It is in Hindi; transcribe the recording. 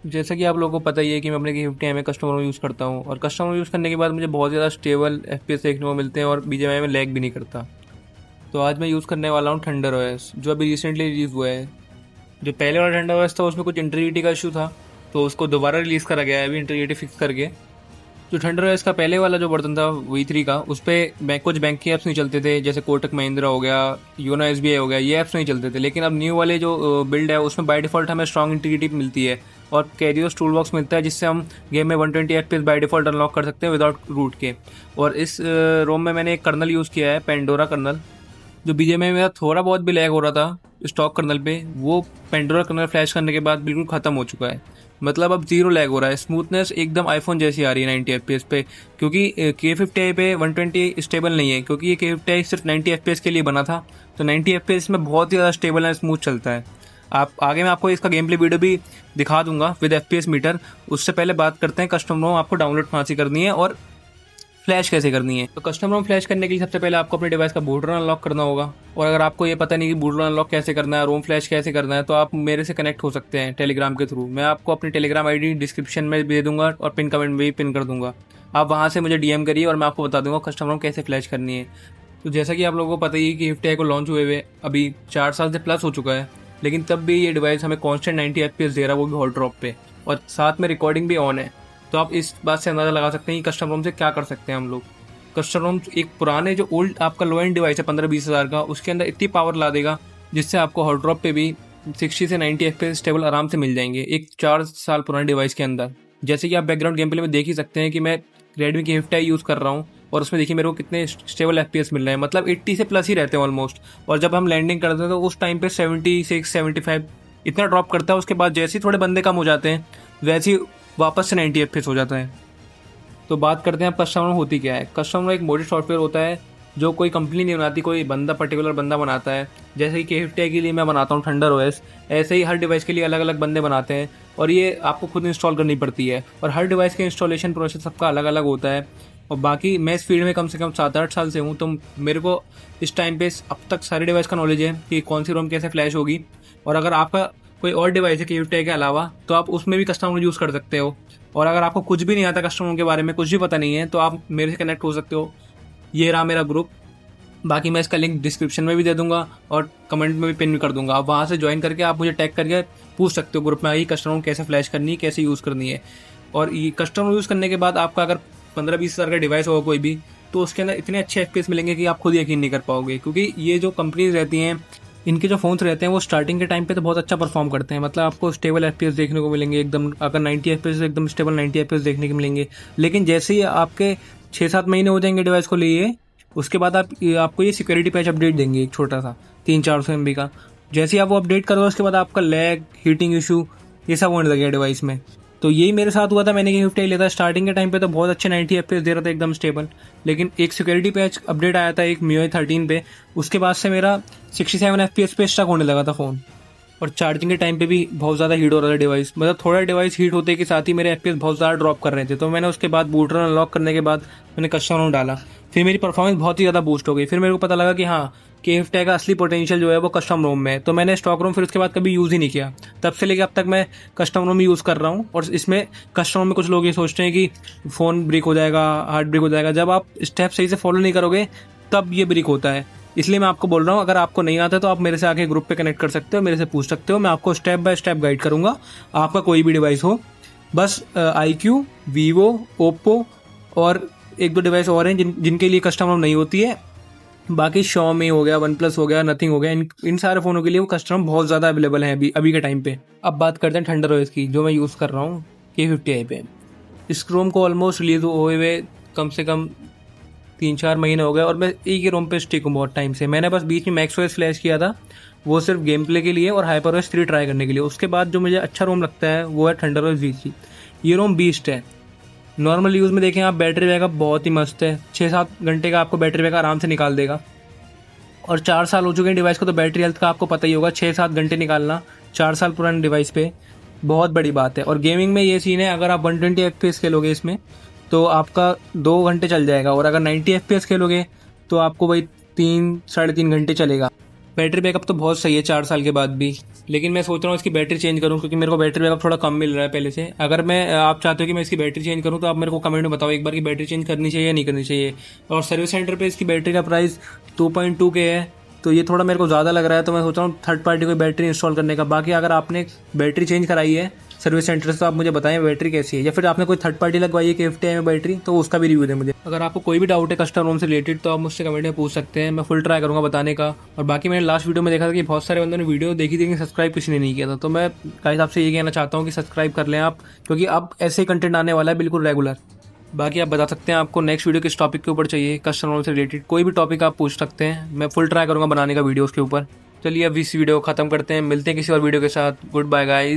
जैसा कि आप लोगों को पता ही है कि मैं अपने K50i में कस्टम रोम यूज़ करता हूँ और कस्टम रोम यूज़ करने के बाद मुझे बहुत ज़्यादा स्टेबल FPS देखने को मिलते हैं और BGMI में लैग भी नहीं करता। तो आज मैं यूज़ करने वाला हूँ थंडर OS, जो अभी रिसेंटली रिलीज़ हुआ है। जो पहले वाला थंडर OS था उसमें कुछ इंटीग्रिटी का इशू था, तो उसको दोबारा रिलीज़ करा गया है अभी इंटीग्रिटी फिक्स करके। जो थंडर OS का पहले वाला जो वर्जन था V3 का, उस पर कुछ बैंक के ऐप्स नहीं चलते थे, जैसे कोटक महिंद्रा हो गया, योनो SBI हो गया, ये ऐप्स नहीं चलते थे। लेकिन अब न्यू वाले जो बिल्ड है उसमें बाय डिफ़ॉल्ट हमें स्ट्रॉन्ग इंटीग्रिटी मिलती है और कैरियर्स टूल बॉक्स मिलता है, जिससे हम गेम में 120 FPS बाय डिफ़ॉल्ट अनलॉक कर सकते हैं विदाउट रूट के। और इस रोम में मैंने एक कर्नल यूज़ किया है, पेंडोरा कर्नल। जो BGMI में मेरा थोड़ा बहुत भी लैग हो रहा था स्टॉक कर्नल पे, वो पेंडोरा कर्नल फ्लैश करने के बाद बिल्कुल ख़त्म हो चुका है। मतलब अब जीरो लैग हो रहा है, स्मूथनेस एकदम आईफोन जैसी आ रही है 90 FPS पे। क्योंकि K50i पे 120 स्टेबल नहीं है, क्योंकि ये K50i सिर्फ 90 FPS के लिए बना था। तो 90 FPS में बहुत ही ज़्यादा स्टेबल है, स्मूथ चलता है। आप आगे मैं आपको इसका गेम प्ले वीडियो भी दिखा दूंगा विद FPS मीटर। उससे पहले बात करते हैं कस्टम रोम आपको डाउनलोड कहाँ से करनी है और फ्लैश कैसे करनी है। तो कस्टम रोम फ्लैश करने के लिए सबसे पहले आपको अपने डिवाइस का बूट रन अनलॉक करना होगा। और अगर आपको ये पता नहीं कि बूट रन अनलॉक कैसे करना है, रोम फ्लैश कैसे करना है, तो आप मेरे से कनेक्ट हो सकते हैं टेलीग्राम के थ्रू। मैं आपको अपनी टेलीग्राम आईडी डिस्क्रिप्शन में भी दे दूंगा और पिन कमेंट में भी पिन कर दूंगा। आप वहाँ से मुझे DM करिए और मैं आपको बता दूंगा कस्टम रोम कैसे फ्लैश करनी है। तो जैसा कि आप लोगों को पता ही है कि K50i को लॉन्च हुए हुए अभी 4 साल से प्लस हो चुका है, लेकिन तब भी ये डिवाइस हमें कॉन्स्टेंट 90 FPS दे रहा है, वो भी हॉट ड्रॉप पे, और साथ में रिकॉर्डिंग भी ऑन है। तो आप इस बात से अंदाज़ा लगा सकते हैं कि कस्टम रोम से क्या कर सकते हैं हम लोग। कस्टम रोम एक पुराने जो ओल्ड आपका लो एंड डिवाइस है 15-20 हज़ार का, उसके अंदर इतनी पावर ला देगा जिससे आपको हॉट ड्रॉप पे भी 60 से 90 FPS स्टेबल आराम से मिल जाएंगे एक 4 साल पुराने डिवाइस के अंदर। जैसे कि आप बैकग्राउंड गेम प्ले में देख ही सकते हैं कि मैं रेडमी K50i यूज़ कर रहा हूँ और उसमें देखिए मेरे को कितने स्टेबल FPS मिल रहे हैं, मतलब 80 से प्लस ही रहते हैं ऑलमोस्ट। और जब हम लैंडिंग करते हैं तो उस टाइम पे 76 75 इतना ड्रॉप करता है। उसके बाद जैसे ही थोड़े बंदे कम हो जाते हैं वैसे ही वापस से 90 FPS हो जाता है। तो बात करते हैं अब कस्टम रोम होती क्या है। कस्टम रोम एक मोडेड सॉफ्टवेयर होता है जो कोई कंपनी नहीं बनाती, कोई बंदा पर्टिकुलर बंदा बनाता है। जैसे कि K50i के लिए मैं बनाता हूँ थंडर OS, ऐसे ही हर डिवाइस के लिए अलग अलग बंदे बनाते हैं और ये आपको खुद इंस्टॉल करनी पड़ती है। और हर डिवाइस के इंस्टॉलेशन प्रोसेस सबका अलग अलग होता है। और बाकी मैं इस फील्ड में कम से कम 7-8 साल से हूँ, तो मेरे को इस टाइम पे अब तक सारे डिवाइस का नॉलेज है कि कौन सी रोम कैसे फ्लैश होगी। और अगर आपका कोई और डिवाइस है K50i के अलावा, तो आप उसमें भी कस्टम रोम यूज़ कर सकते हो। और अगर आपको कुछ भी नहीं आता कस्टम रोम के बारे में, कुछ भी पता नहीं है, तो आप मेरे से कनेक्ट हो सकते हो। ये रहा मेरा ग्रुप। बाकी मैं इसका लिंक डिस्क्रिप्शन में भी दे दूंगा और कमेंट में भी पिन भी कर दूंगा। आप वहाँ से ज्वाइन करके आप मुझे टैग करके पूछ सकते हो ग्रुप में आगे कस्टम रोम कैसे फ्लैश करनी है, कैसे यूज़ करनी है। और ये कस्टम रोम यूज़ करने के बाद आपका अगर 15-20 हज़ार का डिवाइस होगा कोई भी, तो उसके अंदर इतने अच्छे FPS मिलेंगे कि आप खुद यकीन नहीं कर पाओगे। क्योंकि ये जो कंपनीज रहती हैं, इनके जो फ़ोन्स रहते हैं वो स्टार्टिंग के टाइम पे तो बहुत अच्छा परफॉर्म करते हैं, मतलब आपको स्टेबल FPS देखने को मिलेंगे एकदम। अगर 90 FPS एकदम स्टेबल 90 FPS देखने को मिलेंगे। लेकिन जैसे ही आपके 6-7 महीने हो जाएंगे डिवाइस को लिए, उसके बाद आपको ये सिक्योरिटी पैच अपडेट देंगे एक छोटा सा 300-400 MB का। जैसे ही आप वो अपडेट करोगे उसके बाद आपका लैग, हीटिंग इशू, ये सब होने लगेगा डिवाइस में। तो यही मेरे साथ हुआ था। मैंने K50i लिया था, स्टार्टिंग के टाइम पे तो बहुत अच्छे 90 FPS दे रहा था एकदम स्टेबल। लेकिन एक सिक्योरिटी पैच अपडेट आया था एक MIUI 13 पे, उसके बाद से मेरा 67 FPS पे स्टक होने लगा था फ़ोन। और चार्जिंग के टाइम पे भी बहुत ज़्यादा हीट हो रहा था डिवाइस, मतलब थोड़ा डिवाइस हीट होते के साथ ही मेरे FPS बहुत ज़्यादा ड्रॉप कर रहे थे। तो मैंने उसके बाद बूट रन अनलॉक करने के बाद मैंने कस्टम रोम डाला, फिर मेरी परफॉर्मेंस बहुत ही ज़्यादा बूस्ट हो गई। फिर मेरे को पता लगा कि हाँ, K50i का असली पोटेंशियल जो है वो कस्टम रोम में है। तो मैंने स्टॉक रोम फिर उसके बाद कभी यूज़ ही नहीं किया। तब से लेकर अब तक मैं कस्टम रोम ही यूज़ कर रहा हूँ। और इसमें कस्टम रोम में कुछ लोग ये सोचते हैं कि फ़ोन ब्रेक हो जाएगा, हार्ड ब्रेक हो जाएगा। जब आप स्टेप सही से फॉलो नहीं करोगे तब ये ब्रेक होता है। इसलिए मैं आपको बोल रहा हूँ, अगर आपको नहीं आता तो आप मेरे से आके ग्रुप पे कनेक्ट कर सकते हो, मेरे से पूछ सकते हो। मैं आपको स्टेप बाय स्टेप गाइड करूँगा, आपका कोई भी डिवाइस हो। बस iQOO, Vivo, Oppo और 1-2 डिवाइस और हैं जिनके लिए कस्टम रोम नहीं होती है। बाकी Xiaomi हो गया, OnePlus हो गया, नथिंग हो गया, इन सारे फ़ोनों के लिए वो कस्टम बहुत ज़्यादा अवेलेबल है अभी के टाइम पे। अब बात करते हैं थंडर OS की, जो मैं यूज़ कर रहा हूँ K50i पे। इस रोम को ऑलमोस्ट रिलीज हुए हुए कम से कम 3-4 महीने हो गए और मैं एक ही रोम पे स्टिक हूँ बहुत टाइम से। मैंने बस बीच में MaxOS फ्लैश किया था, वो सिर्फ गेम प्ले के लिए और HyperOS 3 ट्राई करने के लिए। उसके बाद जो मुझे अच्छा रोम लगता है वो है थंडर OS V3। ये रोम बीस्ट है। नॉर्मल यूज़ में देखें आप, बैटरी बैकअप बहुत ही मस्त है, 6-7 घंटे का आपको बैटरी बैकअप आराम से निकाल देगा। और 4 साल हो चुके हैं डिवाइस को, तो बैटरी हेल्थ का आपको पता ही होगा। 6-7 घंटे निकालना 4 साल पुराने डिवाइस पे बहुत बड़ी बात है। और गेमिंग में ये सीन है, अगर आप 120 FPS खेलोगे इसमें तो आपका 2 घंटे चल जाएगा, और अगर 90 FPS खेलोगे तो आपको वही 3-3.5 घंटे चलेगा। बैटरी बैकअप तो बहुत सही है 4 साल के बाद भी, लेकिन मैं सोच रहा हूँ इसकी बैटरी चेंज करूँ क्योंकि मेरे को बैटरी बैकअप थोड़ा कम मिल रहा है पहले से। अगर मैं आप चाहते हो कि मैं इसकी बैटरी चेंज करूँ तो आप मेरे को कमेंट में बताओ एक बार कि बैटरी चेंज करनी चाहिए या नहीं करनी चाहिए। और सर्विस सेंटर पे इसकी बैटरी का प्राइस 2.2K है, तो ये थोड़ा मेरे को ज़्यादा लग रहा है, तो मैं सोच रहा हूँ थर्ड पार्टी कोई बैटरी इंस्टॉल करने का। बाकी अगर आपने बैटरी चेंज कराई है सर्विस सेंटर से तो आप मुझे बताएं बैटरी कैसी है, या फिर आपने कोई थर्ड पार्टी लगवाई है KFTI में बैटरी, तो उसका भी रिव्यू दें मुझे। अगर आपको कोई भी डाउट है कस्टमर होम से रिलेटेड तो आप मुझसे कमेंट में पूछ सकते हैं, मैं फुल ट्राई करूँगा बताने का। और बाकी मैंने लास्ट वीडियो में देखा था कि बहुत सारे बंदों ने वीडियो देखी थी, सब्सक्राइब किसी ने नहीं किया था, तो मैं गाइस आपसे ये कहना चाहता हूँ कि सब्सक्राइब कर लें आप, क्योंकि अब ऐसे ही कंटेंट आने वाला है बिल्कुल रेगुलर। बाकी आप बता सकते हैं आपको नेक्स्ट वीडियो किस टॉपिक के ऊपर चाहिए, कस्टमर होम से रिलेटेड कोई भी टॉपिक आप पूछ सकते हैं, मैं फुल ट्राई करूँगा बनाने का वीडियो उसके ऊपर। चलिए अब इस वीडियो को खत्म करते हैं, मिलते हैं किसी और वीडियो के साथ। Good bye guys.